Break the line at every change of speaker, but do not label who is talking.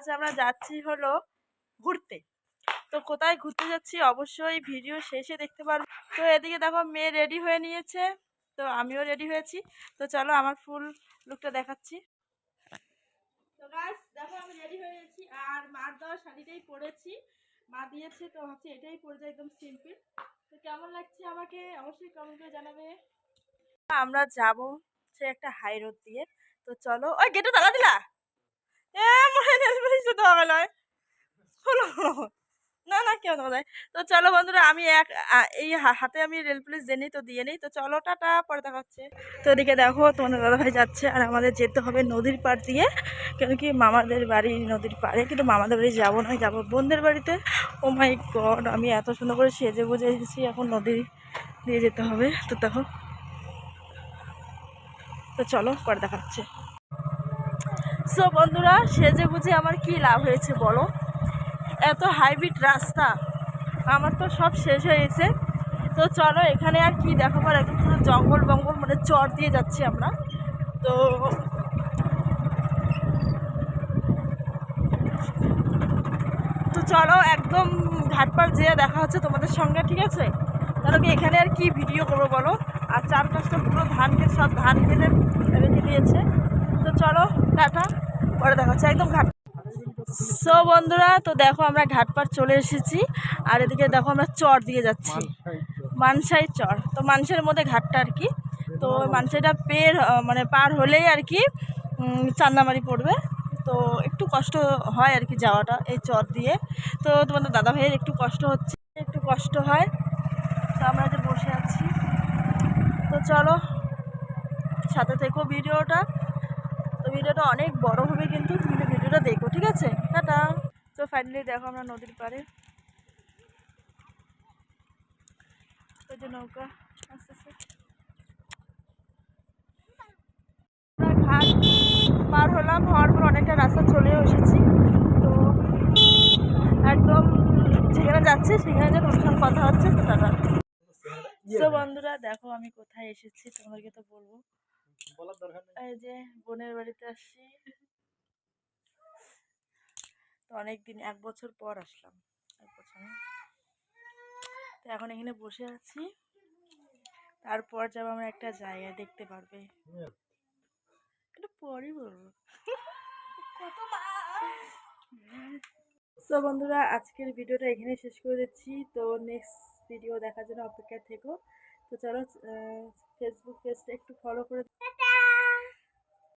আজ আমরা যাচ্ছি হলো ঘুরতে। তো কোথায় ঘুরতে যাচ্ছি অবশ্যই ভিডিও শেষে দেখতে পারবো। তো এদিকে দেখো মেয়ে রেডি হয়ে নিয়েছে, তো আমিও রেডি হয়েছি। তো চলো আমার ফুল লুকটা দেখাচ্ছি। তো গাইস দেখো আমি রেডি হয়ে গেছি, আর মার দেওয়া শাড়িটাই পরেছি, মা দিয়েছে, তো ভাবছি এটাই পরে যাই, একদম সিম্পল। তো কেমন লাগছে আমাকে অবশ্যই কমেন্ট করে জানাবে। আমরা যাবো সে একটা হাই রোড দিয়ে। তো চলো, ওই গেটে তালা দিলা এ মনে নেই তো দেওয়া গেল না না কেউ দেয়। তো চলো বন্ধুরা আমি এই হাতে আমি রেল পুলিশ দিয়ে নিই, তো দিয়ে নিই। তো চলো টাটা, পরে দেখা হচ্ছে। তো এদিকে দেখো তোমাদের দাদাভাই যাচ্ছে, আর আমাদের যেতে হবে নদীর পাড় দিয়ে, কেন কি মামাদের বাড়ি নদীর পাড়ে, কিন্তু মামাদের বাড়ি যাবো না, যাবো বোনদের বাড়িতে। ও মাই গড, আমি এত সুন্দর করে সেজে গুজে এসেছি, এখন নদী দিয়ে যেতে হবে। তো দেখো, তো চলো পরে দেখা হচ্ছে। সো বন্ধুরা সেজে গুজে আমার কি লাভ হয়েছে বলো, এত হাইব্রিড রাস্তা, আমার তো সব শেষ হয়ে গেছে। তো চলো এখানে আর কি দেখাবার, একদম পুরো জঙ্গল বঙ্গল, মানে চর দিয়ে যাচ্ছি আমরা। তো তো চলো একদম ঘাটপাড় যেয়ে দেখা হচ্ছে তোমাদের সঙ্গে, ঠিক আছে? তাহলে কি এখানে আর কি ভিডিও করবো বলো, আর চারপাশটা পুরো ধান খেত, সব ধান খেতে রেখে দিয়েছে। তো চলো টাটা, পরে দেখা হচ্ছে একদম ঘাট। সো বন্ধুরা তো দেখো আমরা ঘাটপাড় চলে এসেছি, আর এদিকে দেখো আমরা চর দিয়ে যাচ্ছি, মানসাই চর। তো মানুষের মধ্যে ঘাটটা আর কি, তো মানসাইটা মানে পার হলেই আর কি চান্দামারি পড়বে। তো একটু কষ্ট হয় আর কি যাওয়াটা এই চর দিয়ে। তো তোমাদের দাদা ভাইয়ের একটু কষ্ট হচ্ছে, একটু কষ্ট হয়। তো আমরা যে বসে আছি, তো চলো সাথে থেকো ভিডিওটা। তো ভিডিওটা অনেক বড় হবে, কিন্তু তুমি ভিডিওটা দেখো, ঠিক আছে? টাটা। তো ফাইনালি দেখো আমরা নদীর পাড়ে, ওই যে নৌকা আসতেছে। ঘাট পার হলাম, হওয়ার পর অনেকটা রাস্তা চলেও এসেছি। তো একদম যেখানে যাচ্ছি সেখানে যে তোমার সঙ্গে কথা হচ্ছে। তো টাটা। তো বন্ধুরা দেখো আমি কোথায় এসেছি তোমাদেরকে তো বলবো, এই যে বোনের বাড়িতে আসছি। তো অনেকদিন, 1 বছর পর আসলাম, 1 বছর। তো এখন এখানে বসে আছি, তারপর যাবো আমরা একটা জায়গায়, দেখতে পারবে, একটু পরই বলবো। তো বন্ধুরা আজকের ভিডিওটা এখানে শেষ করে দিচ্ছি। তো নেক্সট ভিডিও দেখার জন্য অপেক্ষায় থেকো। তো চলো ফেসবুক পেজটা একটু ফলো করে